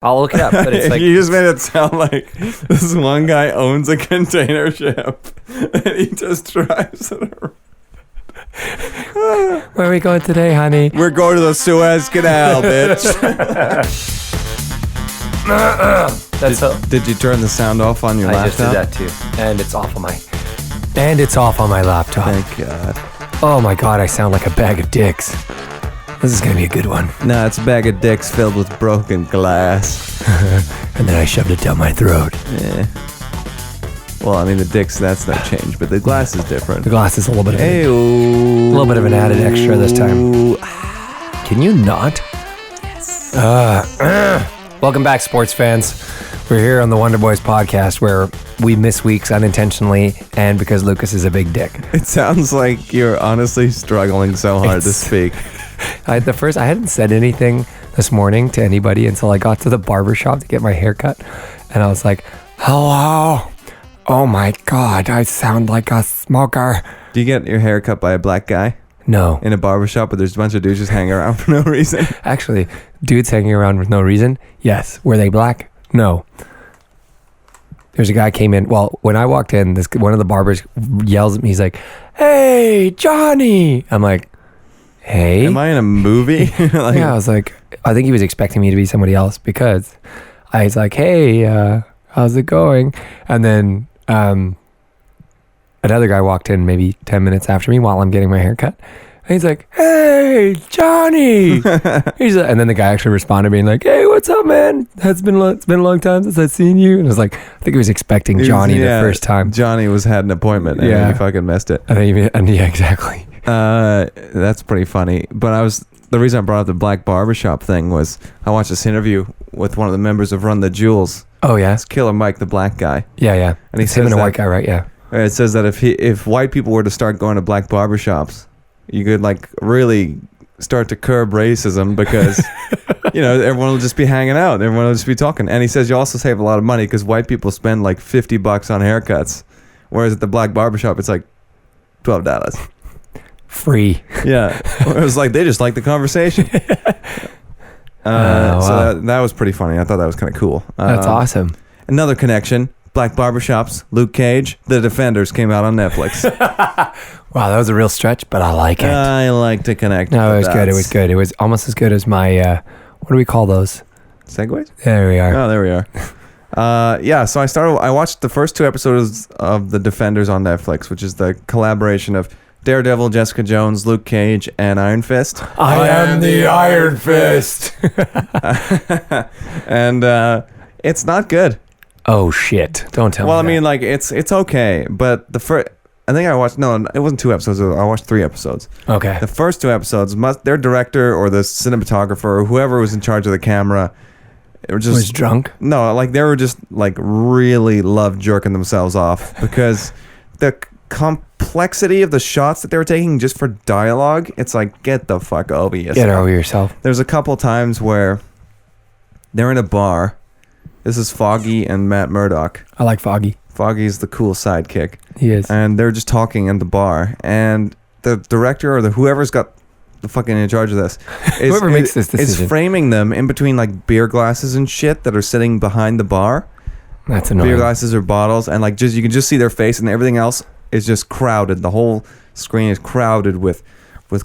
I'll look it up. But it's like you just made it sound like this one guy owns a container ship and he just drives it around. Where are we going today, honey? We're going to the Suez Canal, bitch. Did you turn the sound off on your I laptop? just did that too, and it's off on my laptop. Thank God. Oh my God, I sound like a bag of dicks. This is gonna be a good one. No, it's a bag of dicks filled with broken glass. And then I shoved it down my throat. Yeah. Well, I mean, the dicks, that's no change, but the glass is different. The glass is a little bit of a little bit of an added extra this time. Can you not? Yes. Welcome back, sports fans. We're here on the Wonder Boys podcast where we miss weeks unintentionally and because Lucas is a big dick. It sounds like you're honestly struggling so hard to speak. I hadn't said anything this morning to anybody until I got to the barbershop to get my hair cut. And I was like, hello. Oh my God, I sound like a smoker. Do you get your hair cut by a black guy? No. In a barbershop where there's a bunch of dudes just hanging around for no reason? Actually, dudes hanging around with no reason? Yes. Were they black? No. There's a guy came in. Well, when I walked in, one of the barbers yells at me. He's like, hey, Johnny. I'm like, hey. Am I in a movie? Yeah, I was like, I think he was expecting me to be somebody else because I was like, hey, how's it going? And then another guy walked in maybe 10 minutes after me while I'm getting my hair cut. And he's like, hey, Johnny. And then the guy actually responded being like, hey, what's up, man? It's been a long time since I've seen you. And I was like, I think he was expecting Johnny the first time. Johnny had an appointment and he fucking missed it. Yeah, exactly. That's pretty funny. But the reason I brought up the black barbershop thing was I watched this interview with one of the members of Run the Jewels. Oh, yeah? It's Killer Mike, the black guy. Yeah. And he says him and a white guy, right? Yeah. It says that if white people were to start going to black barbershops, you could like really start to curb racism because, everyone will just be hanging out. Everyone will just be talking. And he says you also save a lot of money because white people spend like $50 on haircuts. Whereas at the black barbershop, it's like $12. Free. Yeah. It was like, they just like the conversation. Wow. So that was pretty funny. I thought that was kind of cool. That's awesome. Another connection. Black barbershops, Luke Cage, The Defenders came out on Netflix. Wow, that was a real stretch, but I like it. I like to connect. No, it was good. It was good. It was almost as good as my, what do we call those? Segways? There we are. Oh, there we are. So I watched the first 2 episodes of The Defenders on Netflix, which is the collaboration of Daredevil, Jessica Jones, Luke Cage, and Iron Fist. I am the Iron Fist. And it's not good. Oh shit! Don't tell me. Well, I mean, like it's okay, but I think I watched. No, it wasn't 2 episodes. I watched 3 episodes. Okay. The first 2 episodes, their director or the cinematographer or whoever was in charge of the camera, was drunk. No, like they were just like really loved jerking themselves off because the complexity of the shots that they were taking just for dialogue. It's like, get the fuck over yourself. Get over yourself. There's a couple times where they're in a bar. This is Foggy and Matt Murdock. I like Foggy. Foggy's the cool sidekick. He is. And they're just talking in the bar. And the director or whoever's got the fucking in charge of this whoever makes this decision is framing them in between like beer glasses and shit that are sitting behind the bar. That's annoying. Beer glasses or bottles, and like you can just see their face, and everything else is just crowded. The whole screen is crowded with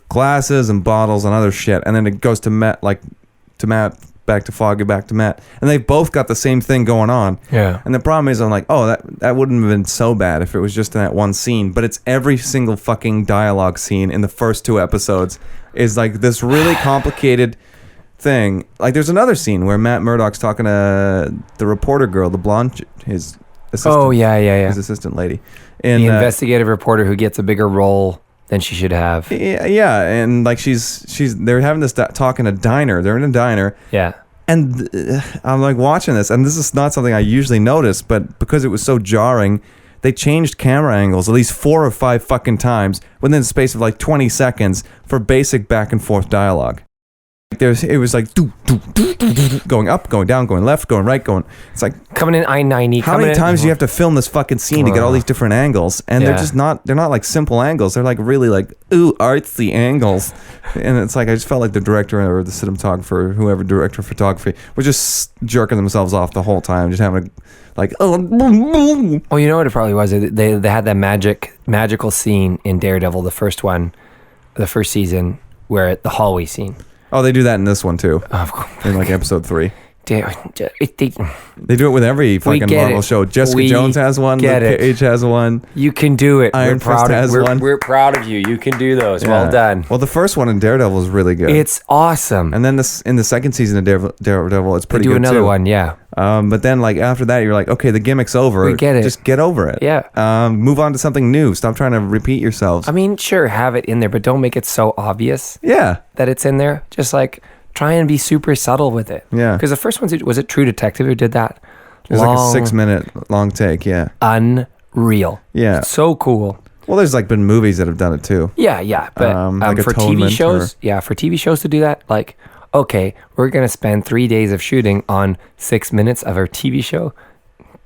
glasses and bottles and other shit. And then it goes to Matt, back to Foggy, back to Matt, and they both got the same thing going on. Yeah. And the problem is, I'm like, oh, that wouldn't have been so bad if it was just in that one scene. But it's every single fucking dialogue scene in the first 2 episodes is like this really complicated thing. Like there's another scene where Matt Murdock's talking to the reporter girl, the blonde, his assistant. Oh yeah. His assistant lady. The investigative reporter who gets a bigger role than she should have. Yeah, and like they're having this talk in a diner. They're in a diner. Yeah. And I'm like watching this, and this is not something I usually notice, but because it was so jarring, they changed camera angles at least 4 or 5 fucking times within the space of like 20 seconds for basic back and forth dialogue. it was like going up, going down, going left, going right, going. It's like coming in I-90. how many times do you have to film this fucking scene to get all these different angles? And Yeah. they're just not. They're not like simple angles. They're like really like artsy angles. And it's like I just felt like the director or the cinematographer, whoever director of photography, was just jerking themselves off the whole time, just having like Well, you know what it probably was? They had that magical scene in Daredevil, the first season, where the hallway scene. Oh, they do that in this one too. Of course. In like episode 3. They They do it with every fucking Marvel show. Jessica Jones has one. Luke Cage has one. You can do it. Iron Fist has one. We're proud of you. You can do those. Yeah. Well done. Well, the first one in Daredevil is really good. It's awesome. And then in the second season of Daredevil, it's pretty good too. Do another one, yeah. But then like after that, you're like, okay, the gimmick's over. We get it. Just get over it. Yeah. Move on to something new. Stop trying to repeat yourselves. I mean, sure, have it in there, but don't make it so obvious Yeah. that it's in there. Just like try and be super subtle with it. Yeah. Because the first one, was it True Detective who did that? It was like a 6-minute long take. Yeah. Unreal. Yeah. So cool. Well, there's like been movies that have done it too. Yeah. But like for TV shows, for TV shows to do that, like, okay, we're going to spend 3 days of shooting on 6 minutes of our TV show.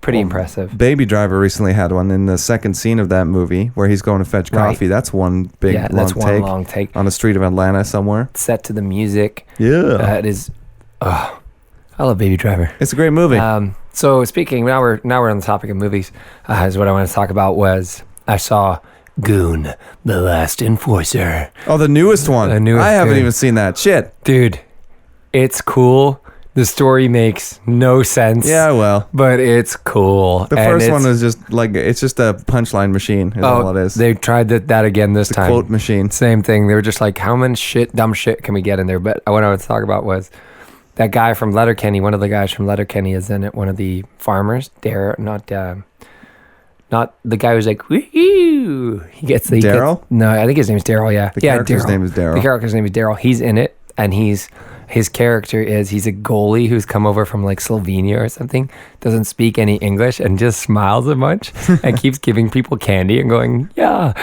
Pretty impressive. Baby Driver recently had one in the second scene of that movie where he's going to fetch coffee. Right. That's one big long take on the street of Atlanta somewhere. Set to the music. Yeah. That is, I love Baby Driver. It's a great movie. So speaking, now we're on the topic of movies. Is what I want to talk about was I saw GOON, The Last Enforcer. Oh, the newest one. I haven't even seen that. Shit. Dude, it's cool. The story makes no sense. Yeah, well. But it's cool. The first one was just like, it's just a punchline machine is all it is. They tried that again this time. Quote machine. Same thing. They were just like, how much dumb shit can we get in there? But what I want to talk about was that guy from Letterkenny. One of the guys from Letterkenny is in it. One of the farmers. Not the guy who's like, woo-hoo. Daryl? No, I think his name is Daryl, yeah. The character's name is Daryl. The character's name is Daryl. He's in it, and his character he's a goalie who's come over from like Slovenia or something, doesn't speak any English, and just smiles a bunch and keeps giving people candy and going, yeah.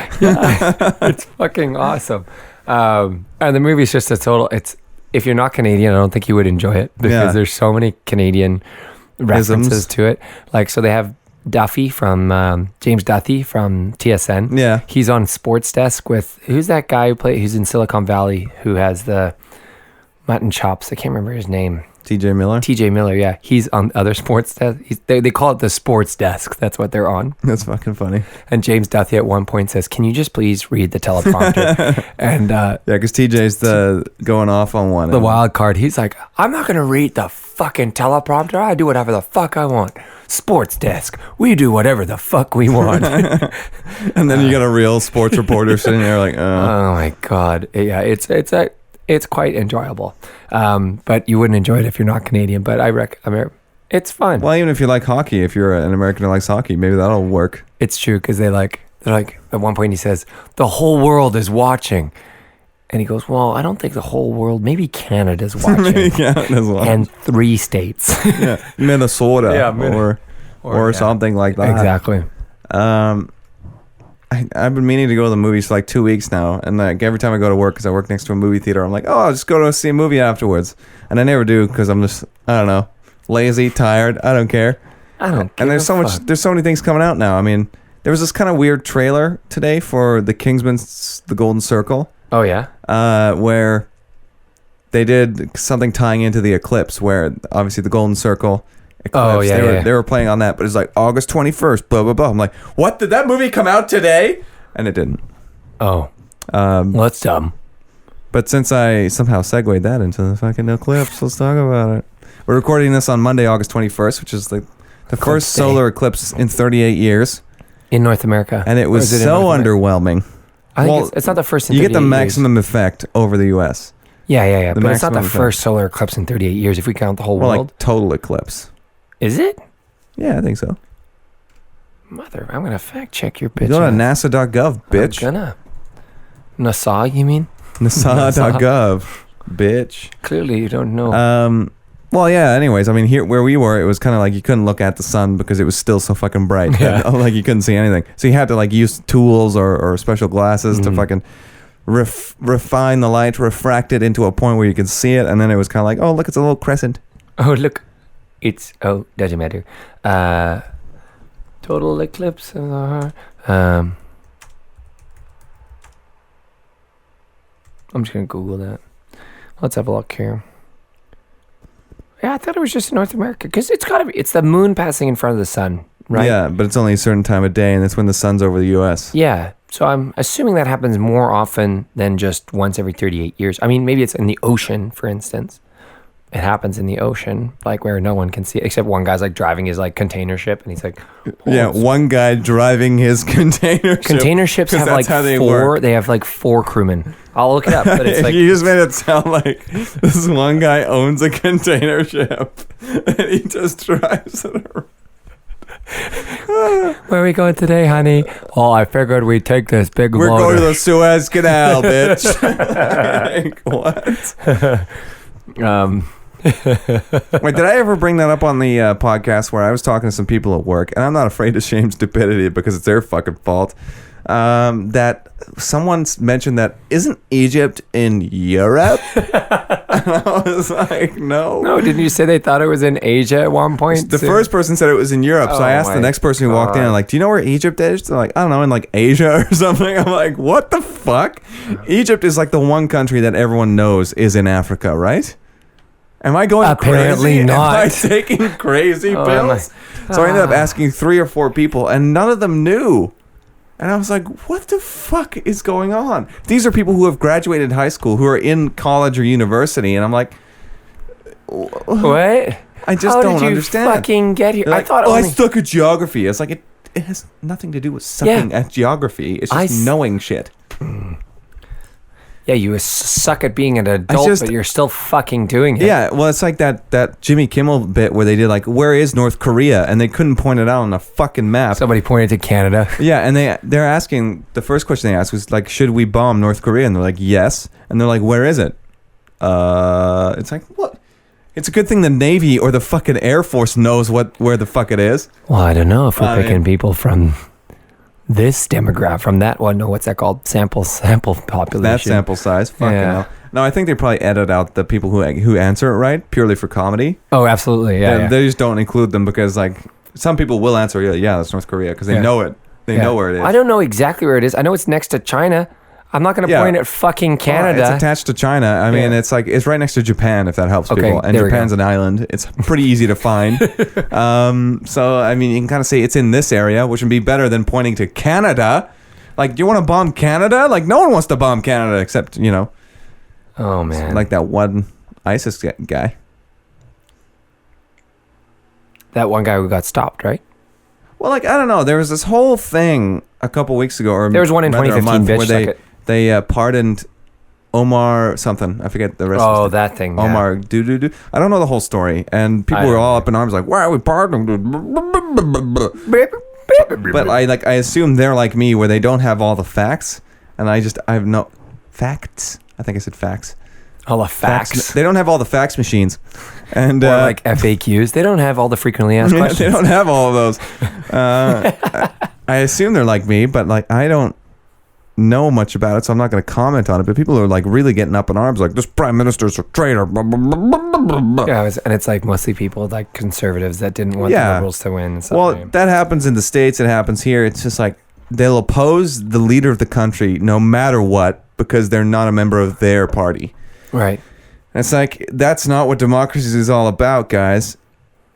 It's fucking awesome. And the movie's just a total, if you're not Canadian, I don't think you would enjoy it because there's so many Canadian references to it. Like, so they have Duffy from James Duthie from TSN. Yeah. He's on Sports Desk with, who's that guy who's in Silicon Valley who has the mutton chops? I can't remember his name. TJ Miller? TJ Miller, yeah. He's on other sports desk. They call it the Sports Desk. That's what they're on. That's fucking funny. And James Duthie at one point says, can you just please read the teleprompter? And yeah, because TJ's going off on one. The wild card. He's like, I'm not going to read the fucking teleprompter. I do whatever the fuck I want. Sports Desk. We do whatever the fuck we want. And then you got a real sports reporter sitting there like, oh my God. Yeah, it's quite enjoyable. But you wouldn't enjoy it if you're not Canadian. But it's fun. Well, even if you like hockey, if you're an American who likes hockey, maybe that'll work. It's true because they're like, at one point he says, the whole world is watching. And he goes, well, I don't think the whole world, maybe Canada's watching. Canada's watching. And 3 states. Yeah, Minnesota or something like that. Exactly. I've been meaning to go to the movies for like 2 weeks now, and like every time I go to work, because I work next to a movie theater, I'm like, oh, I'll just go to see a movie afterwards, and I never do because I'm just, I don't know, lazy, tired. I don't care. And there's so many things coming out now. I mean, there was this kind of weird trailer today for the Kingsman's The Golden Circle. Oh yeah. Where they did something tying into the eclipse, where obviously the Golden Circle. Eclipse, they were playing on that, but it's like August 21st, blah blah blah. I'm like, what? Did that movie come out today? And it didn't. Oh, well, that's dumb. But since I somehow segued that into the fucking eclipse, let's talk about it. We're recording this on Monday, August 21st, which is the first solar eclipse in 38 years in North America, and it was so underwhelming. I think it's not the first. You get the maximum effect over the U.S. Yeah. But it's not the first solar eclipse in 38 years if we count the whole world. Like total eclipse. Is it? Yeah, I think so. Mother, I'm gonna fact check your bitch. Go to NASA.gov, bitch. I'm gonna. NASA, you mean? NASA.gov, bitch. Clearly, you don't know. Well, yeah. Anyways, I mean, here where we were, it was kind of like you couldn't look at the sun because it was still so fucking bright. Yeah. Like you couldn't see anything. So you had to like use tools or special glasses to fucking refine the light, refract it into a point where you can see it, and then it was kind of like, oh, look, it's a little crescent. Oh, look. Doesn't matter. Total eclipse of the heart. I'm just going to Google that. Let's have a look here. Yeah, I thought it was just North America. Because it's the moon passing in front of the sun, right? Yeah, but it's only a certain time of day, and it's when the sun's over the U.S. Yeah. So I'm assuming that happens more often than just once every 38 years. I mean, maybe it's in the ocean, for instance. It happens in the ocean, like where no one can see it, except one guy's like driving his like container ship, and he's like, yeah, one guy driving his container ship. Container ships have like four. They have like 4 crewmen. I'll look it up, but it's like you just made it sound like this one guy owns a container ship and he just drives it around. Where are we going today, honey? Oh, I figured we'd take this big We're motor. going to the Suez Canal, bitch. Like, what? Wait, did I ever bring that up on the podcast where I was talking to some people at work, and I'm not afraid to shame stupidity because it's their fucking fault, that someone mentioned that isn't Egypt in Europe? And I was like, no. No, didn't you say they thought it was in Asia at one point? The first person said it was in Europe, so I asked the next person who walked in, like, do you know where Egypt is? They're like, I don't know, in like Asia or something. I'm like, what the fuck? Egypt is like the one country that everyone knows is in Africa, right? Am I going Apparently crazy? not. Am I taking crazy pills? So I ended up asking 3 or 4 people, and none of them knew. And I was like, what the fuck is going on? These are people who have graduated high school, who are in college or university, and I'm like, what? I just don't understand. How did you fucking get here? Like, I thought I suck at geography. It's like, it has nothing to do with sucking at geography. It's just knowing shit. Yeah, you suck at being an adult, but you're still fucking doing it. Yeah, well, it's like that Jimmy Kimmel bit where they did like, where is North Korea? And they couldn't point it out on a fucking map. Somebody pointed to Canada. Yeah, and they're asking, the first question they asked was like, should we bomb North Korea? And they're like, yes. And they're like, where is it? It's like, what? It's a good thing the Navy or the fucking Air Force knows where the fuck it is. Well, I don't know if we're picking people from this demographic, from that one. No, what's that called? Sample population. That sample size. Fucking hell. No, I think they probably edit out the people who answer it right purely for comedy. Oh, absolutely. Yeah. They just don't include them because like some people will answer, yeah, that's North Korea because they know it. They know where it is. I don't know exactly where it is. I know it's next to China. I'm not going to point at fucking Canada. It's attached to China. I mean, it's like it's right next to Japan, if that helps people. And Japan's an island. It's pretty easy to find. So, I mean, you can kind of say it's in this area, which would be better than pointing to Canada. Like, do you want to bomb Canada? Like, no one wants to bomb Canada except, oh, man. Like that one ISIS guy. That one guy who got stopped, right? Well, like, I don't know. There was this whole thing a couple weeks ago. Or there was one in 2015, bitch. They pardoned Omar something. I forget the rest of Oh, that thing. Omar do. I don't know the whole story. And people were all up in arms like, why are we pardoning? But I assume they're like me where they don't have all the facts. And I have no facts. I think I said facts. All the facts. They don't have all the fax machines. And or like FAQs. They don't have all the frequently asked questions. They don't have all of those. I assume they're like me, but like I don't know much about it, so I'm not going to comment on it. But people are like really getting up in arms, like this prime minister's a traitor. Yeah, and it's like mostly people like conservatives that didn't want the liberals to win. Well, that happens in the States. It happens here. It's just like they'll oppose the leader of the country no matter what because they're not a member of their party. Right. And it's like that's not what democracy is all about, guys.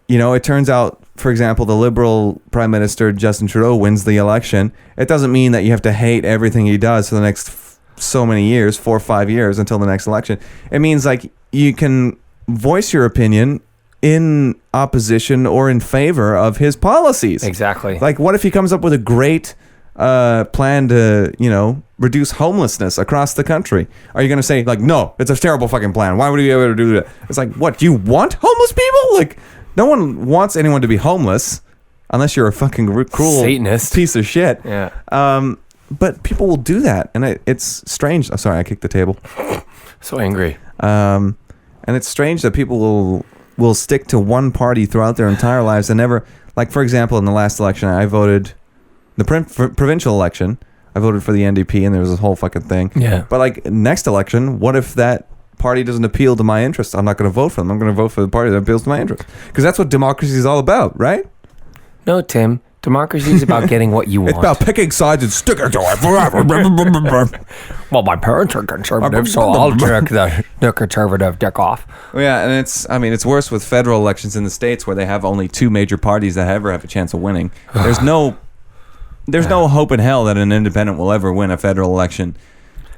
It turns out, for example, the Liberal Prime Minister Justin Trudeau wins the election. It doesn't mean that you have to hate everything he does for the next so many years, 4 or 5 years until the next election. It means like you can voice your opinion in opposition or in favor of his policies. Exactly. Like, what if he comes up with a great plan to, reduce homelessness across the country? Are you going to say, like, no, it's a terrible fucking plan. Why would you be able to do that? It's like, what? Do you want homeless people? Like, no one wants anyone to be homeless unless you're a fucking cruel Satanist piece of shit. Yeah. But people will do that, and it's strange. I'm sorry, I kicked the table. So angry. And it's strange that people will stick to one party throughout their entire lives and never, like, for example, in the last election, I voted the provincial election. I voted for the NDP, and there was this whole fucking thing. Yeah. But like next election, what if that party doesn't appeal to my interests? I'm not going to vote for them. I'm going to vote for the party that appeals to my interests, because that's what democracy is all about, right? No, Tim. Democracy is about getting what you want. It's about picking sides and sticking to it forever. Well, my parents are conservative, so I'll jerk the conservative dick off. Well, yeah, and it's worse with federal elections in the States, where they have only two major parties that ever have a chance of winning. There's no hope in hell that an independent will ever win a federal election,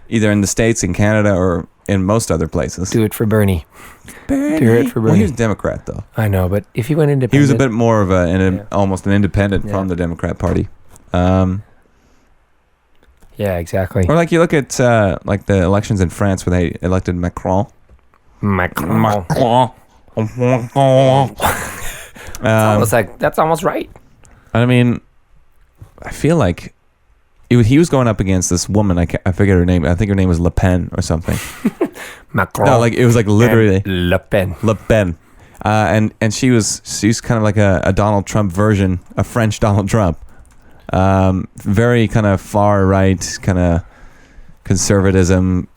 either in the States, in Canada, or in most other places. Do it for Bernie. Do it for Bernie. Well, he was a Democrat, though. I know, but if he went independent... He was a bit more of almost an independent from the Democrat Party. Yeah, exactly. Or like you look at like the elections in France where they elected Macron. That's almost right. I mean, I feel like he was going up against this woman. I forget her name. I think her name was Le Pen or something. Macron. No, like it was like literally Le Pen. Le Pen. And she's kind of like a Donald Trump version, a French Donald Trump. Very kind of far right, kind of conservatism,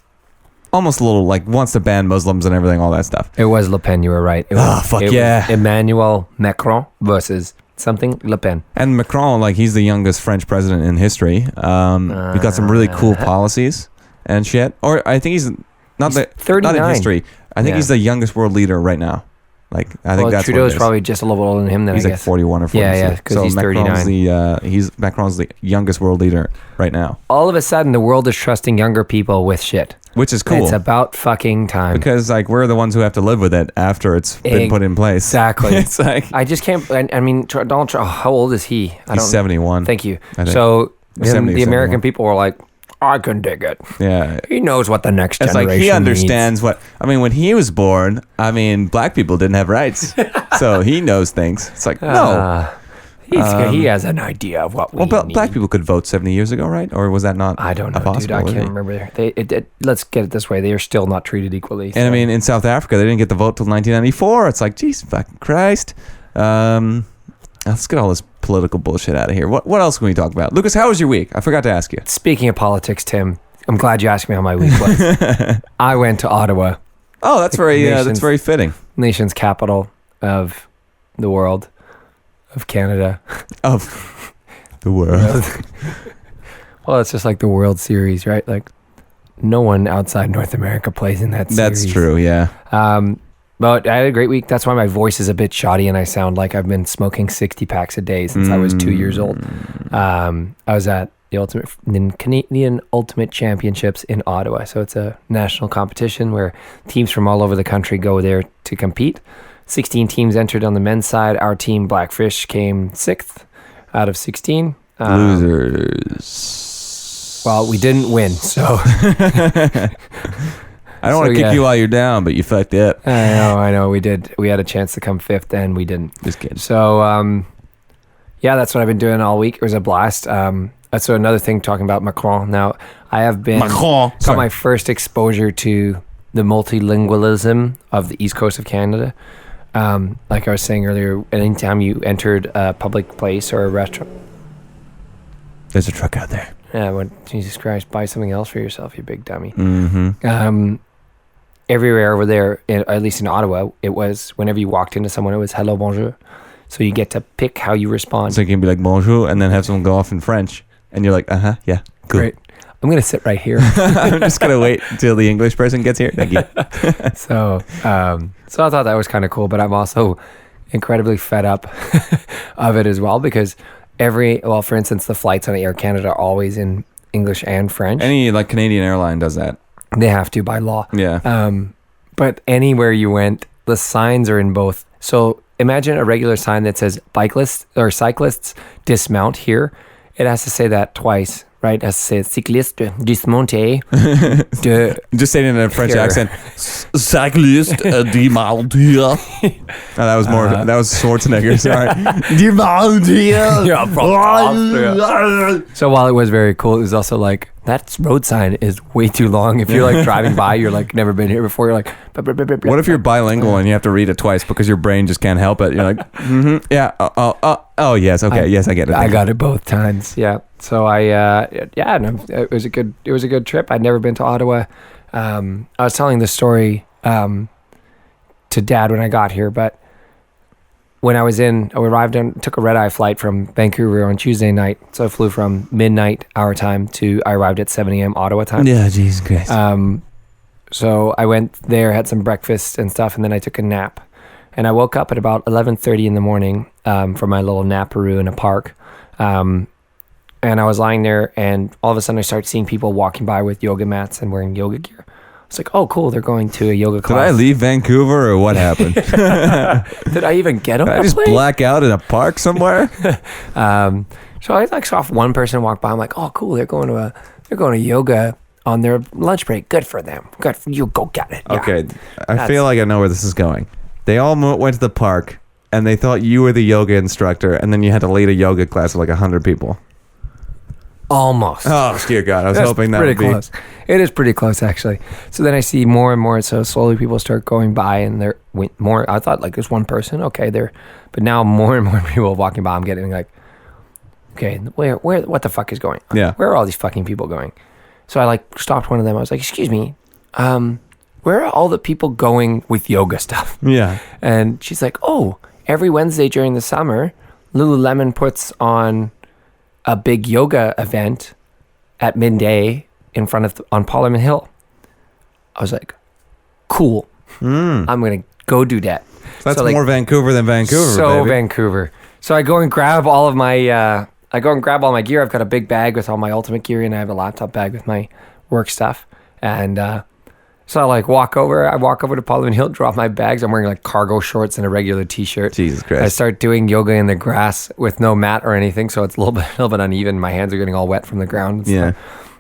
almost a little like wants to ban Muslims and everything, all that stuff. It was Le Pen. You were right. It was, fuck yeah! Was Emmanuel Macron versus something Le Pen. And Macron, like he's the youngest French president in history. He got some really cool policies and shit. Or I think he's not 39. Not in history. I think he's the youngest world leader right now. Like I think that's Trudeau's what it is. Probably just a little older than him. Then he's I like guess 41 or 42. Yeah, because he's 39. Macron's the youngest world leader right now. All of a sudden, the world is trusting younger people with shit, which is cool. It's about fucking time, because like we're the ones who have to live with it after it's been put in place. Exactly. It's like I just can't. I mean, Donald Trump. How old is he? He's 71. Thank you. I think. So the American 71. people were like, I can dig it. Yeah. He knows what the next it's generation like he understands needs. what I mean. When he was born, I mean, black people didn't have rights, so he knows things. It's like no. He has an idea of what we need. Black people could vote 70 years ago, right? Or was that not? I don't know, dude. I can't remember. Let's get it this way: they are still not treated equally. And I mean, in South Africa, they didn't get the vote till 1994. It's like, geez, fucking Christ. Let's get all this political bullshit out of here. What else can we talk about? Lucas, how was your week? I forgot to ask you. Speaking of politics, Tim, I'm glad you asked me how my week was. I went to Ottawa. Oh, that's very fitting. Nation's capital of the world, of Canada. Of the world. Well, it's just like the World Series, right? Like, no one outside North America plays in that series. That's true, yeah. But I had a great week. That's why my voice is a bit shoddy and I sound like I've been smoking 60 packs a day since I was 2 years old. I was at the Canadian Ultimate Championships in Ottawa. So it's a national competition where teams from all over the country go there to compete. 16 teams entered on the men's side. Our team, Blackfish, came 6th out of 16. Losers. Well, we didn't win, so... I don't want to kick you while you're down, but you fucked it. I know. We did. We had a chance to come 5th, and we didn't. Just kidding. So, that's what I've been doing all week. It was a blast. So another thing, talking about Macron. Now, I have been... got my first exposure to the multilingualism of the East Coast of Canada. Like I was saying earlier, anytime you entered a public place or a restaurant... There's a truck out there. Yeah, Jesus Christ, buy something else for yourself, you big dummy. Mm-hmm. Everywhere over there, at least in Ottawa, it was whenever you walked into someone, it was hello, bonjour. So you get to pick how you respond. So you can be like bonjour and then have someone go off in French. And you're like, yeah, cool. Great. I'm going to sit right here. I'm just going to wait until the English person gets here. Thank you. So I thought that was kind of cool, but I'm also incredibly fed up of it as well because for instance, the flights on Air Canada are always in English and French. Any like Canadian airline does that. They have to by law. Yeah. But anywhere you went, the signs are in both. So imagine a regular sign that says cyclists dismount here. It has to say that twice, right? It has to say Cyclistes dismontez. Just say it in a French accent. Cyclistes dismount here. That was more. That was Schwarzenegger. Sorry. Dismount here. So while it was very cool, it was also like that road sign is way too long. If you're like driving by, you're like never been here before. You're like, what if you're bilingual and you have to read it twice because your brain just can't help it? You're like, yeah, oh, yes, okay, yes, I get it. I got it both times. Yeah. So it was a good trip. I'd never been to Ottawa. I was telling this story to Dad when I got here, but when I arrived and took a red-eye flight from Vancouver on Tuesday night. So I flew from midnight our time I arrived at 7 a.m. Ottawa time. Yeah, Jesus Christ. So I went there, had some breakfast and stuff, and then I took a nap. And I woke up at about 11:30 in the morning from my little naparoo in a park. And I was lying there, and all of a sudden I started seeing people walking by with yoga mats and wearing yoga gear. It's like, oh, cool, they're going to a yoga class. Did I leave Vancouver or what happened? Did I even get on Did I just black out in a park somewhere? So I like saw one person walk by. I'm like, oh, cool, they're going to yoga on their lunch break. Good for them. Good for you. Go get it. Yeah. Okay, I feel like I know where this is going. They all went to the park, and they thought you were the yoga instructor, and then you had to lead a yoga class of like 100 people. Almost. Oh, dear God. I was hoping that would be close. It is pretty close, actually. So then I see more and more. So slowly people start going by, and there went more. I thought like there's one person. Okay, but now more and more people walking by. I'm getting like, okay, where, what the fuck is going on? Yeah. Where are all these fucking people going? So I like stopped one of them. I was like, excuse me, where are all the people going with yoga stuff? Yeah. And she's like, oh, every Wednesday during the summer, Lululemon puts on a big yoga event at midday in front of on Parliament Hill. I was like, cool. I'm gonna go do that. So that's more Vancouver than Vancouver. So baby. Vancouver. So I go and grab all of my gear. I've got a big bag with all my ultimate gear, and I have a laptop bag with my work stuff. And so I walk over to Parliament Hill, drop my bags. I'm wearing like cargo shorts and a regular t-shirt. Jesus Christ. I start doing yoga in the grass with no mat or anything, so it's a little bit uneven. My hands are getting all wet from the ground. Yeah.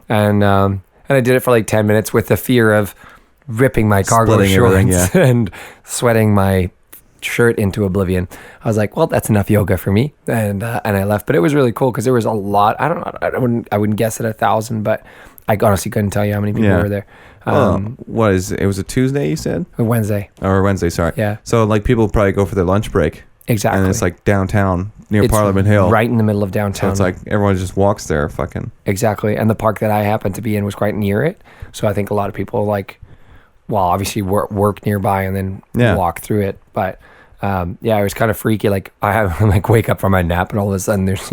And I did it for like 10 minutes with the fear of ripping my cargo shorts and sweating my shirt into oblivion. I was like, well, that's enough yoga for me. And I left, but it was really cool because there was a lot. I don't know. I wouldn't guess at 1,000, but I honestly couldn't tell you how many people were there. It was a Tuesday, you said? Wednesday. Or Wednesday, sorry. Yeah. So like people probably go for their lunch break. Exactly. And it's like downtown near Parliament Hill. Right in the middle of downtown. So it's like everyone just walks there fucking. Exactly. And the park that I happened to be in was quite near it. So I think a lot of people obviously work nearby and then walk through it. But it was kind of freaky. Like I have wake up from my nap and all of a sudden there's,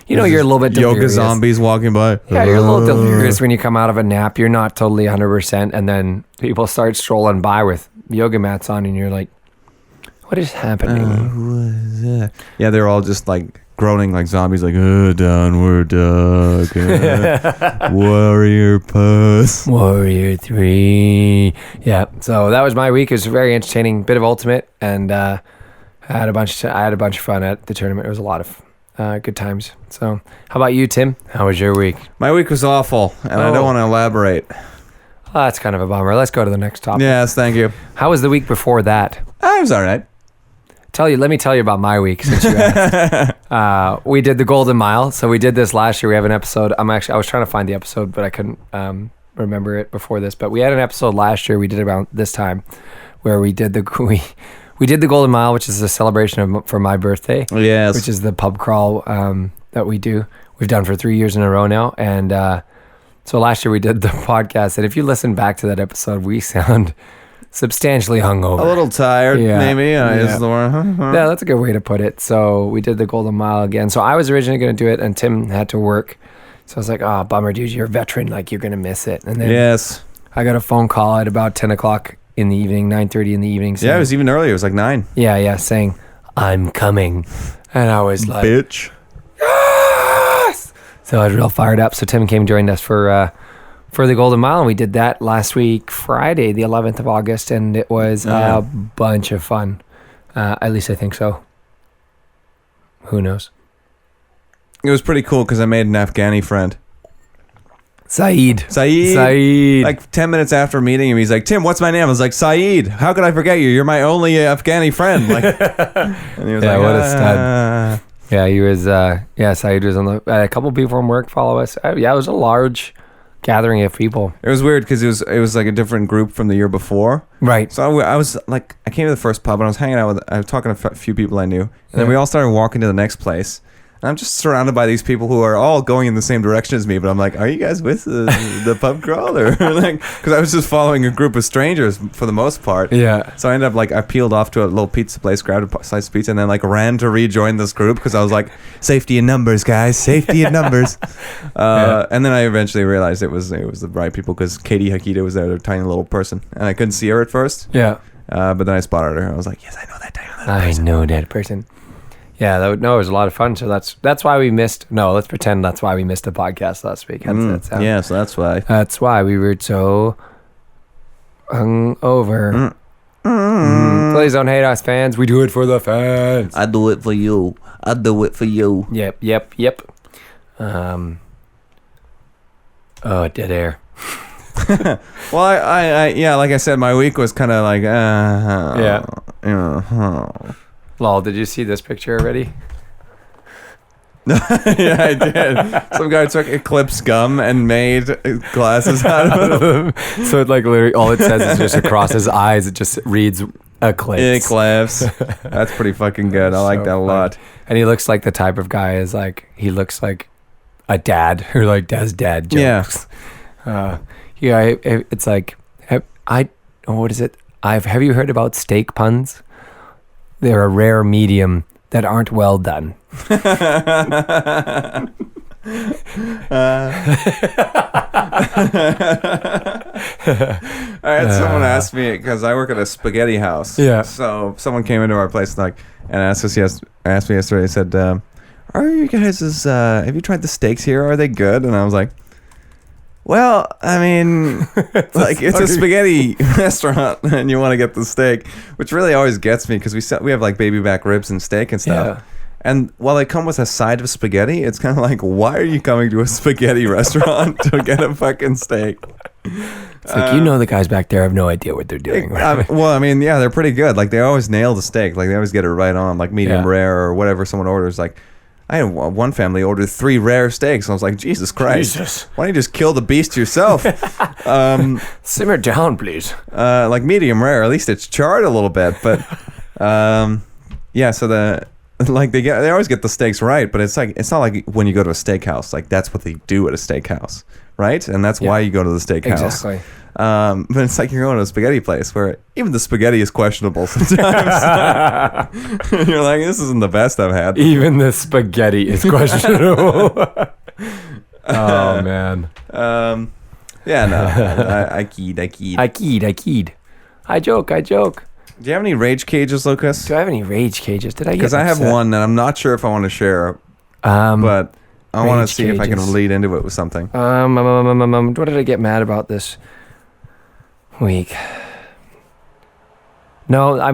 you're a little bit delirious. Yoga zombies walking by. Yeah, you're a little delirious when you come out of a nap. You're not totally 100%. And then people start strolling by with yoga mats on and you're like, what is happening? Who is that? Yeah, they're all just like groaning like zombies, like, downward dog, warrior puss. Warrior 3. Yeah, so that was my week. It was very entertaining, bit of ultimate, and I had a bunch of fun at the tournament. It was a lot of good times. So how about you, Tim? How was your week? My week was awful, and I don't want to elaborate. Oh, that's kind of a bummer. Let's go to the next topic. Yes, thank you. How was the week before that? It was all right. Let me tell you about my week since you asked. We did the Golden Mile. So we did this last year. We have an episode. I was trying to find the episode, but I couldn't remember it before this. But we had an episode last year. We did around this time where we did the Golden Mile, which is a celebration for my birthday. Yes. Which is the pub crawl that we do. We've done for 3 years in a row now. And so last year we did the podcast. And if you listen back to that episode, we sound substantially hungover. A little tired, maybe. Is the word. Yeah, that's a good way to put it. So we did the Golden Mile again. So I was originally going to do it, and Tim had to work. So I was like, oh, bummer, dude. You're a veteran. Like, you're going to miss it. And then I got a phone call at about 10 o'clock in the evening, 9:30 in the evening. Saying, it was even earlier. It was like 9. Yeah, saying, I'm coming. And I was like, bitch. Yes! So I was real fired up. So Tim came and joined us for the Golden Mile, and we did that last week, Friday, the 11th of August, and it was a bunch of fun. At least I think so. Who knows? It was pretty cool because I made an Afghani friend. Saeed. Like 10 minutes after meeting him, he's like, Tim, what's my name? I was like, Saeed. How could I forget you? You're my only Afghani friend. Like, and he was like, what a stud. Yeah, he was, Saeed was on a couple people from work follow us. It was a large gathering of people. It was weird because it was like a different group from the year before. Right. So I was like, I came to the first pub and I was hanging out with, I was talking to a few people I knew, and then we all started walking to the next place. And I'm just surrounded by these people who are all going in the same direction as me, but I'm like, are you guys with the pub crawl? Or like, because I was just following a group of strangers for the most part. Yeah. So I ended up like, I peeled off to a little pizza place, grabbed a slice of pizza, and then like ran to rejoin this group because I was like, safety in numbers, guys, safety in numbers. And then I eventually realized it was the right people because Katie Hakita was there, a tiny little person, and I couldn't see her at first. Yeah. But then I spotted her. I was like, yes, I know that tiny little person. I know that person. Yeah, it was a lot of fun. So that's why we missed. No, let's pretend that's why we missed a podcast last week. Yeah, so that's why. That's why we were so hungover. Please don't hate us, fans. We do it for the fans. I do it for you. I do it for you. Yep. Oh, dead air. Well, I yeah, like I said, my week was kind of like, Lol, did you see this picture already? Yeah, I did. Some guy took Eclipse gum and made glasses out of them. So it like literally all it says is just across his eyes. It just reads Eclipse. Eclipse. That's pretty fucking good. I like that a lot. And he looks like the type of guy is like he looks like a dad who like does dad jokes. Yeah. It's like what is it? Have you heard about steak puns? They're a rare medium that aren't well done. All right, someone asked me because I work at a spaghetti house. Yeah. So someone came into our place and asked me yesterday. He said, "Are you guys? Have you tried the steaks here? Are they good?" And I was like, well, I mean, it's a spaghetti restaurant, and you want to get the steak, which really always gets me because we have like baby back ribs and steak and stuff. Yeah. And while they come with a side of spaghetti, it's kind of like, why are you coming to a spaghetti restaurant to get a fucking steak? It's like, the guys back there have no idea what they're doing. Well, I mean, yeah, they're pretty good. Like they always nail the steak. Like they always get it right on, like medium rare or whatever someone orders. Like I had one family ordered 3 rare steaks. And I was like, Jesus Christ. Why don't you just kill the beast yourself? Simmer down, please. Like medium rare. At least it's charred a little bit. But yeah, so they always get the steaks right. But it's not like when you go to a steakhouse. Like that's what they do at a steakhouse, right? And that's why you go to the steakhouse. Exactly. But it's like you're going to a spaghetti place where even the spaghetti is questionable sometimes. You're like, this isn't the best I've had. Even the spaghetti is questionable. Oh, man. Yeah, no. I keyed. I joke. Do you have any rage cages, Lucas? Do I have any rage cages? Did I get Because I have one and I'm not sure if I want to share. But I want to see if I can lead into it with something. What did I get mad about this week? No, I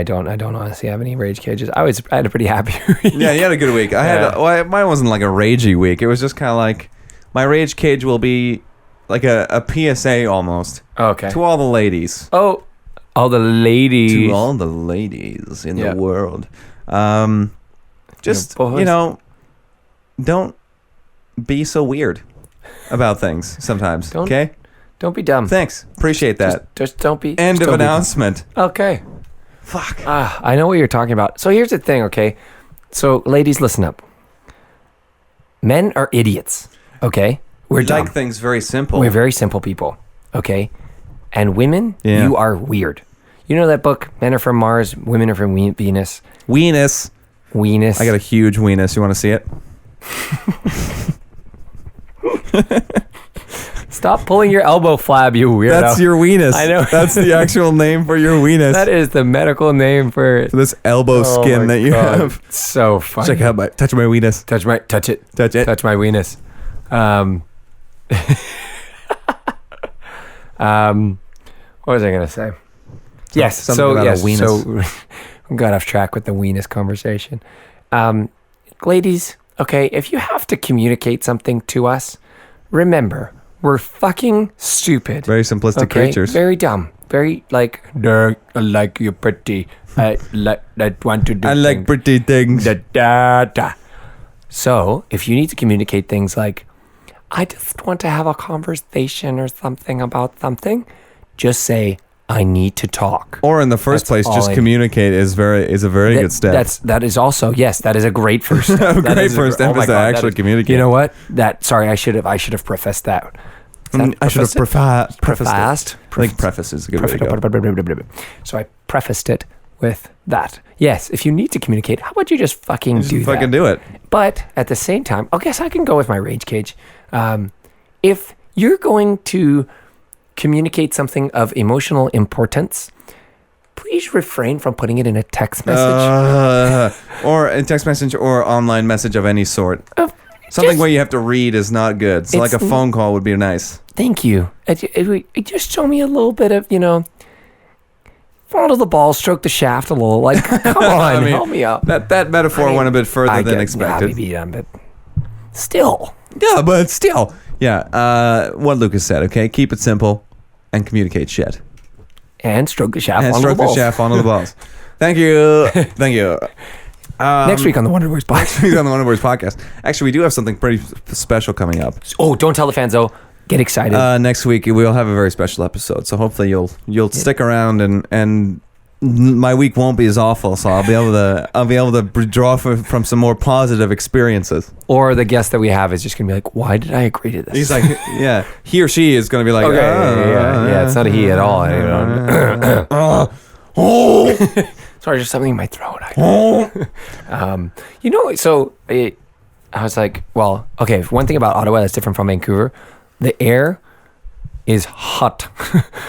don't honestly have any rage cages. I had a pretty happy week. Yeah, you had a good week. Mine wasn't like a ragey week. It was just kind of like my rage cage will be like a PSA almost. Okay. To all the ladies. Oh, all the ladies. To all the ladies in the world. Just, don't be so weird about things sometimes. Okay? Don't be dumb. Thanks. Appreciate that. Just don't be. End of announcement. Okay. Fuck. I know what you're talking about. So here's the thing, okay? So ladies, listen up. Men are idiots, okay? We're dumb. Like things very simple. We're very simple people, okay? And women, you are weird. You know that book, Men Are From Mars, Women Are From Venus? Weenus. I got a huge weenus. You want to see it? Stop pulling your elbow flab, you weirdo. That's your weenus. I know. That's the actual name for your weenus. That is the medical name for this elbow skin that you have. So funny. Check out touch my weenus. Touch it. Touch it. Touch my weenus. What was I gonna say? Yes. So we got off track with the weenus conversation. Ladies, okay, if you have to communicate something to us, remember, we're fucking stupid. Very simplistic creatures. Very dumb. Very like, I like you pretty. I want to do. I like pretty things. So if you need to communicate things like, I just want to have a conversation or something about something, just say, I need to talk. Or in the first place, just communicate is a very good step. That is also, yes, that is a great first step. A great first step is to actually communicate. You know what? Sorry, I should have prefaced that. I should have prefaced. I think preface is a good way to go. So I prefaced it with that. Yes, if you need to communicate, how about you just fucking do that? Fucking do it. But at the same time, I guess I can go with my rage cage. If you're going to communicate something of emotional importance, please refrain from putting it in a text message. Or a text message or online message of any sort. Something where you have to read is not good. So like a phone call would be nice. Thank you. It just show me a little bit of, follow the ball, stroke the shaft a little. Like, come on, help me out. That metaphor went a bit further than expected. But still. Yeah, but still. Yeah, what Lucas said, okay? Keep it simple and communicate shit. And stroke the shaft onto the balls. Onto the balls. Thank you. Thank you. Next week on the Wonder Boys podcast. Next week on the Wonder Boys podcast. Actually, we do have something pretty special coming up. Oh, don't tell the fans, though. Get excited. Next week, we'll have a very special episode. So hopefully you'll stick around and my week won't be as awful, so I'll be able to draw from some more positive experiences. Or the guest that we have is just gonna be like, "Why did I agree to this?" He's like, "Yeah." He or she is gonna be like, "Okay, yeah, it's not a he at all." Sorry, just something in my throat. So I was like, well, okay. One thing about Ottawa that's different from Vancouver, the air is hot.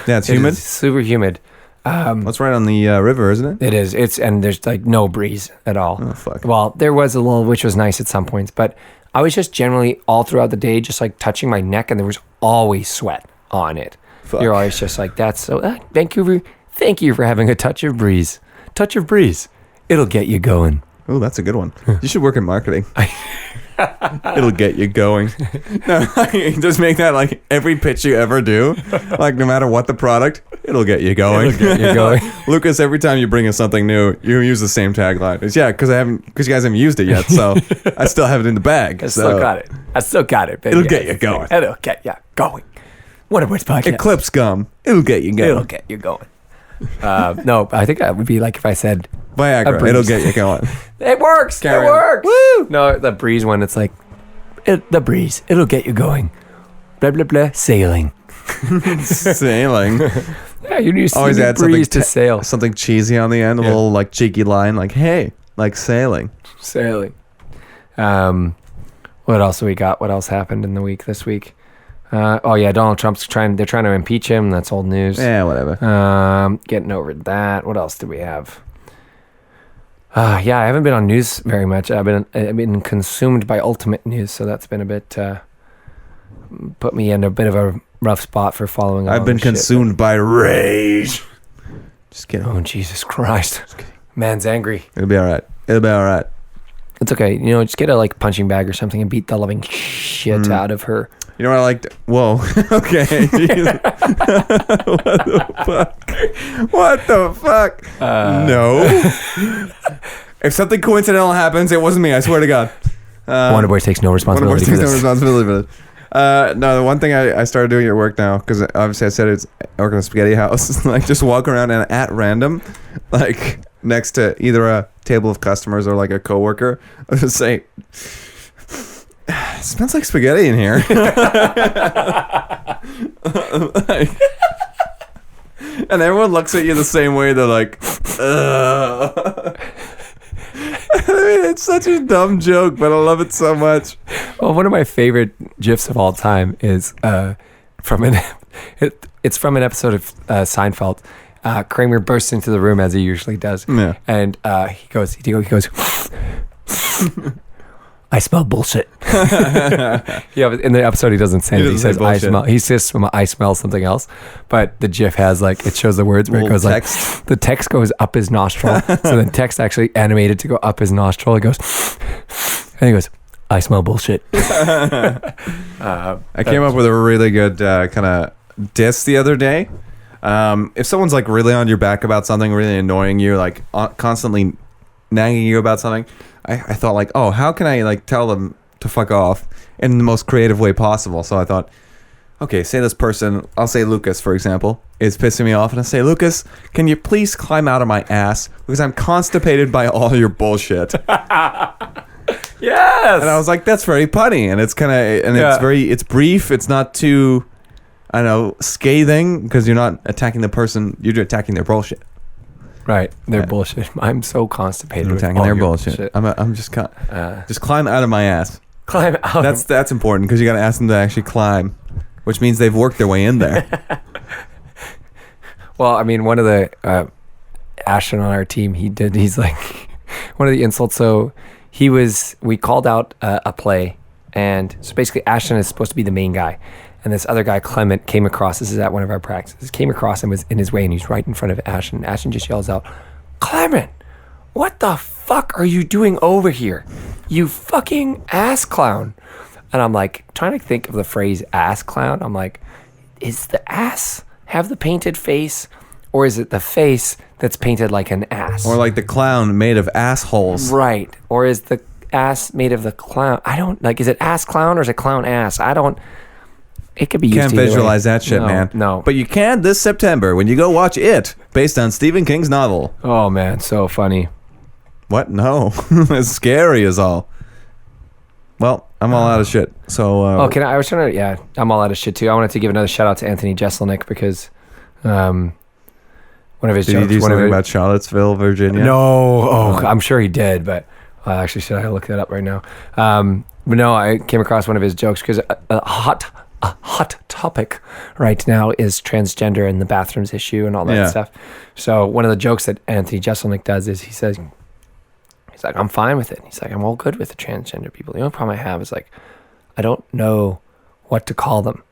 Yeah, it's humid. Is super humid. That's right on the river, isn't it? It is. And there's like no breeze at all. Oh, fuck. Well, there was a little, which was nice at some points, but I was just generally all throughout the day, just like touching my neck, and there was always sweat on it. Fuck. You're always just like, that's so, Vancouver, thank you for having a touch of breeze. Touch of breeze. It'll get you going. Oh, that's a good one. You should work in marketing. It'll get you going. No, just make that like every pitch you ever do. Like no matter what the product, it'll get you going. It'll get you going. Lucas, every time you bring us something new, you use the same tagline. It's because you guys haven't used it yet, so I still have it in the bag. I still got it. Baby. It'll get you going. It'll get you going. Wonder Boys podcast. Eclipse gum. It'll get you going. It'll get you going. No, I think that would be like if I said Viagra. It'll get you going. It works. It works. Woo! No, the breeze one. It's like the breeze. It'll get you going. Blah blah blah. Sailing. Sailing. Yeah, you need always add breeze to sail. Something cheesy on the end. A little like cheeky line. Like hey, like sailing. Sailing. What else do we got? What else happened in the week this week? Donald Trump's they're trying to impeach him. That's old news. Yeah, whatever. Getting over that. What else do we have? I haven't been on news very much. I've been consumed by Ultimate News, so that's been a bit put me in a bit of a rough spot for following. I've been consumed by rage. Just kidding. Oh Jesus Christ! Man's angry. It'll be all right. It's okay. Just get a punching bag or something and beat the living shit out of her. You know what I liked? Whoa. Okay. What the fuck? No. If something coincidental happens, it wasn't me. I swear to God. Wonder Boys takes no responsibility for this. No, the one thing I started doing at work now, because obviously I said it's working at a spaghetti house, like just walk around and at random, like next to either a table of customers or like a coworker, I'll just say, it smells like spaghetti in here. And everyone looks at you the same way. They're like, ugh. It's such a dumb joke, but I love it so much. Well, one of my favorite GIFs of all time is from an episode of Seinfeld. Kramer bursts into the room as he usually does, and he goes, I smell bullshit. Yeah, but in the episode he doesn't say it. He says I smell. He says I smell something else. But the GIF has it shows the words where it goes text. The text goes up his nostril. So the text actually animated to go up his nostril. It goes, and he goes, I smell bullshit. I came up with a really good kind of diss the other day. If someone's really on your back about something, really annoying you, constantly nagging you about something, I thought how can I tell them to fuck off in the most creative way possible. So I thought, okay, say this person, I'll say Lucas, for example, is pissing me off, and I say, Lucas, can you please climb out of my ass because I'm constipated by all your bullshit. Yes. And I was like, that's very punny, and it's kind of, and it's brief. It's not too, I don't know, scathing, because you're not attacking the person, you're attacking their bullshit. Right, their bullshit. I'm so constipated. You're attacking their bullshit. I'm just climb out of my ass. Climb out. That's important, because you got to ask them to actually climb, which means they've worked their way in there. Well, I mean, one of the Ashton on our team, he's like one of the insults. So we called out a play, and so basically Ashton is supposed to be the main guy, and this other guy, Clement, came across. This is at one of our practices. Came across and was in his way, and he's right in front of Ashton. Ashton just yells out, "Clement, what the fuck are you doing over here? You fucking ass clown!" And I'm like trying to think of the phrase "ass clown." I'm like, is the ass have the painted face, or is it the face that's painted like an ass? Or like the clown made of assholes. Right. Or is the ass made of the clown? I don't, like, is it ass clown or is it clown ass? I don't, it could be used Can't either visualize way. that shit, man. No. But you can this September when you go watch It, based on Stephen King's novel. Oh, man, so funny. What? No. It's scary as all. Well, I'm all out of shit. So. I was trying to. I'm all out of shit too. I wanted to give another shout out to Anthony Jeselnik because, one of his did jokes. Did he do something about Charlottesville, Virginia? No. I'm sure he did, but actually, should I look that up right now? But no, I came across one of his jokes because a hot topic right now is transgender and the bathrooms issue and all that stuff. So one of the jokes that Anthony Jeselnik does is he says. He's like, I'm fine with it. He's like, I'm all good with the transgender people. The only problem I have is like, I don't know what to call them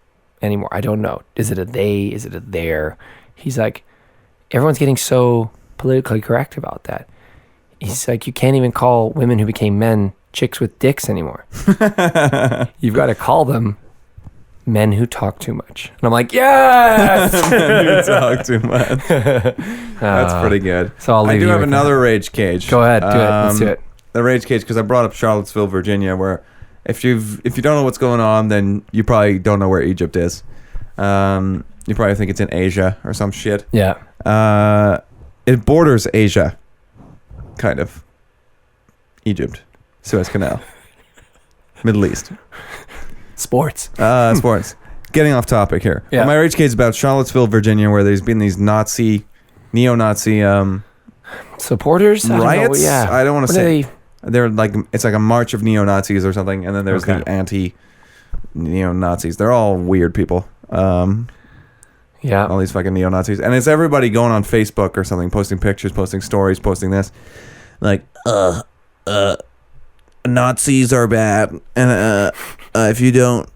anymore. I don't know. Is it a they? Is it a their? He's like, everyone's getting so politically correct about that. He's like, you can't even call women who became men chicks with dicks anymore. You've got to call them men who talk too much. And I'm like, yes! Men who talk too much. That's pretty good. So I do have another rage cage. Go ahead, do it. Let's do it. The rage cage, because I brought up Charlottesville, Virginia, where if you don't know what's going on, then you probably don't know where Egypt is. You probably think it's in Asia or some shit. Yeah. It borders Asia, kind of. Egypt, Suez Canal, Middle East. Sports. Sports. Getting off topic here. Yeah. Well, my rage cage is about Charlottesville, Virginia, where there's been these neo-Nazi supporters? Riots? I don't want to say. They... They're like, it's like a march of neo-Nazis or something, and then there's the anti-neo-Nazis. They're all weird people. Yeah. All these fucking neo-Nazis. And it's everybody going on Facebook or something, posting pictures, posting stories, posting this. Like, Nazis are bad, and if you don't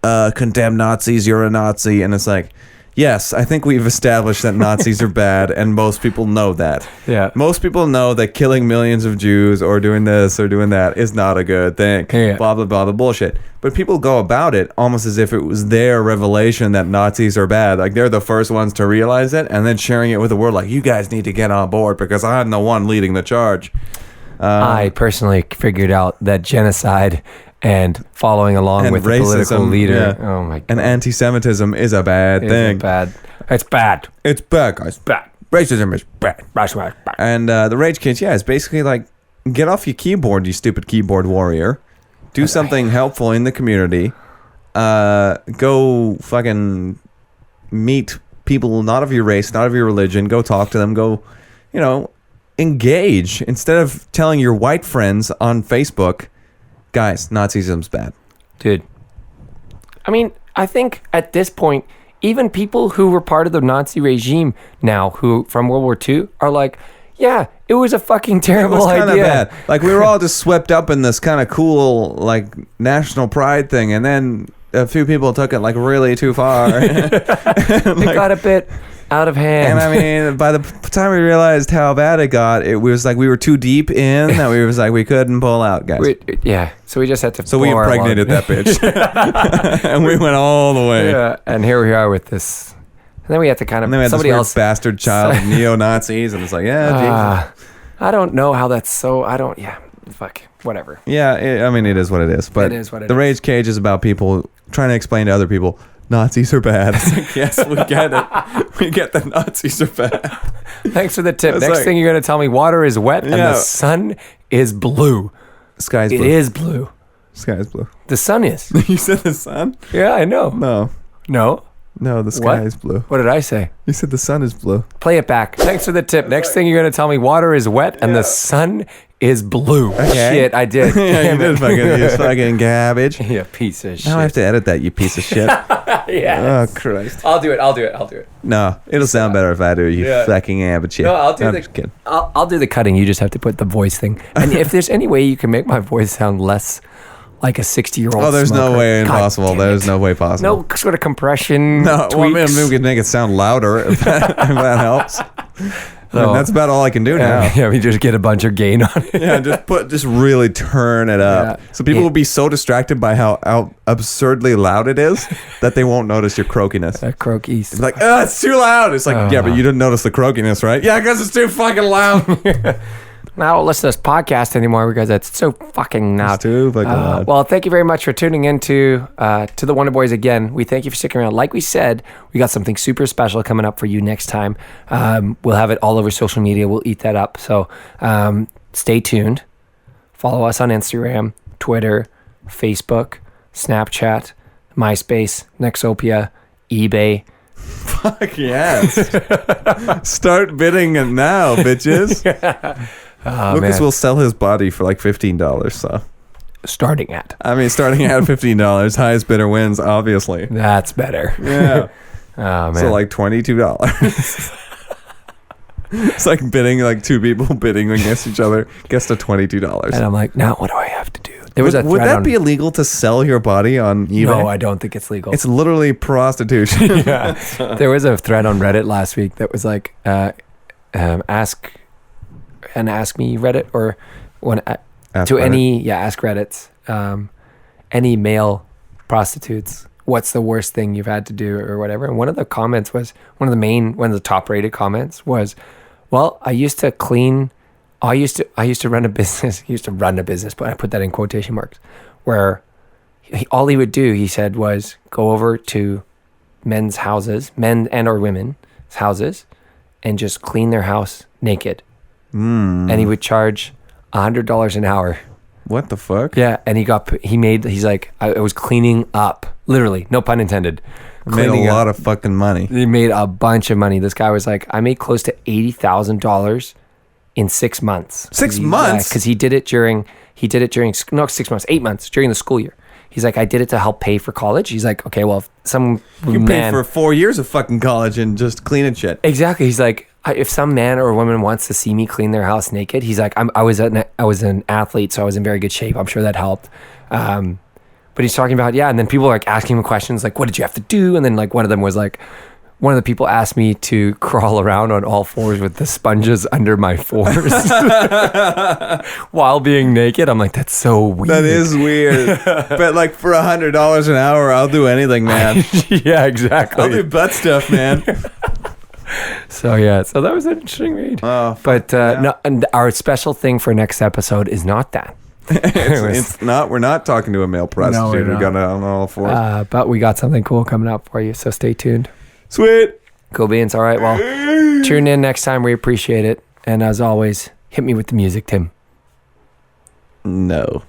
condemn Nazis, you're a Nazi. And it's like, yes, I think we've established that Nazis are bad, and most people know that. Yeah. Most people know that killing millions of Jews or doing this or doing that is not a good thing. Yeah. Blah, blah, blah, the bullshit. But people go about it almost as if it was their revelation that Nazis are bad. Like, they're the first ones to realize it, and then sharing it with the world like, you guys need to get on board because I'm the one leading the charge. I personally figured out that genocide and following along with the political leader. Yeah. Oh my God. And anti-Semitism is a bad thing. It's bad. It's bad. It's bad, guys. Bad. Racism is bad. That's right. Bad. And the rage cage, is basically like, get off your keyboard, you stupid keyboard warrior. Do something helpful in the community. Go fucking meet people not of your race, not of your religion. Go talk to them. Go, engage. Instead of telling your white friends on Facebook, guys, Nazism's bad. Dude. I mean, I think at this point, even people who were part of the Nazi regime now, who from World War II, are like, yeah, it was a fucking terrible idea. It was kind of bad. Like, we were all just swept up in this kind of cool, like, national pride thing, and then a few people took it, like, really too far. It got a bit out of hand. And I mean, by the time we realized how bad it got, it was like we were too deep in that we couldn't pull out, guys. So we just had to. So we impregnated that bitch, and we went all the way. Yeah, and here we are with this. And then we had to kind of. And then we had somebody this else bastard child of neo-Nazis, and it's like, Jesus. I don't know how that's so. Fuck, whatever. Yeah, I mean, it is what it is. But It is what it the is. Rage Cage is about people trying to explain to other people, Nazis are bad. It's like, yes, we get it. We get that Nazis are bad. Thanks for the tip. It's Next like- thing you're going to tell me, water is wet and Yeah. the sun is blue. Sky's It blue. is blue. Sky's blue. The sun is. You said the sun? Yeah, I know. No, No? the sky What? is blue. What did I say? You said the sun is blue. Play it back. Thanks for the tip. Next thing you're going to tell me, water is wet and the sun is blue. Okay. Shit, I did. Yeah, Damn you did it. fucking, fucking garbage. Yeah, piece of shit. Now I have to edit that, you piece of shit. Yeah. Oh, Christ. I'll do it. No, it'll sound better if I do, you Yeah. fucking amateur. No, I'll do I'm the just kidding. I'll do the cutting. You just have to put the voice thing. And if there's any way you can make my voice sound less like a 60-year-old Oh, there's smoker, no way God impossible. damn There's it. no way possible. No sort of compression. No, well, I mean, tweaks. we can make it sound louder if that helps. No. And that's about all I can do now. Yeah, we just get a bunch of gain on it. Yeah, just really turn it up. Yeah. So people Yeah. will be so distracted by how absurdly loud it is that they won't notice your croakiness. Croakies. It's like, oh, it's too loud. It's like, yeah, but you didn't notice the croakiness, right? Yeah, because it's too fucking loud. I don't listen to this podcast anymore because it's so fucking loud. It's too fucking loud. Well, thank you very much for tuning in to the Wonder Boys again. We thank you for sticking around. Like we said, we got something super special coming up for you next time. We'll have it all over social media. We'll eat that up. So stay tuned. Follow us on Instagram, Twitter, Facebook, Snapchat, MySpace, Nexopia, eBay. Fuck yes. Start bidding it now, bitches. Oh, Lucas man. will sell his body for like $15. So, Starting at. I mean, starting at $15, highest bidder wins, obviously. That's better. Yeah. Oh, man. So like $22. It's like bidding, like two people bidding against each other gets to $22. And I'm like, now what do I have to do? There was a Would thread that on, be illegal to sell your body on eBay? No, I don't think it's legal. It's literally prostitution. Yeah. There was a thread on Reddit last week that was like, ask me Reddit or when Ask to Reddit. ask Reddits, any male prostitutes. What's the worst thing you've had to do or whatever? And one of the comments was one of the top rated comments was, well, I used to run a business. But I put that in quotation marks, where all he would do, he said, was go over to men's houses, men and or women's houses, and just clean their house naked. And he would charge $100 an hour. What the fuck? Yeah, and he's like, I was cleaning up, literally, no pun intended. Made a Cleaning up. lot of fucking money. He made a bunch of money. This guy was like, I made close to $80,000 in 6 months. 6 months? Because he did it during, 6 months, 8 months during the school year. He's like, I did it to help pay for college. He's like, okay, well, if some You man. paid for 4 years of fucking college and just cleaning shit. Exactly. He's like, if some man or woman wants to see me clean their house naked, he's like, I was an athlete, so I was in very good shape. I'm sure that helped. But he's talking about, and then people are like asking him questions like, what did you have to do? And then like one of them was like, one of the people asked me to crawl around on all fours with the sponges under my fours while being naked. I'm like, that's so weird. That is weird. But like for $100 an hour, I'll do anything, man. Yeah, exactly. I'll do butt stuff, man. So that was an interesting read. Oh, But no, and our special thing for next episode is not that. it's not. We're not talking to a male prostitute we're who got it on all fours. But we got something cool coming up for you, so stay tuned. Sweet. Cool beans. All right, well, tune in next time. We appreciate it. And as always, hit me with the music, Tim. No.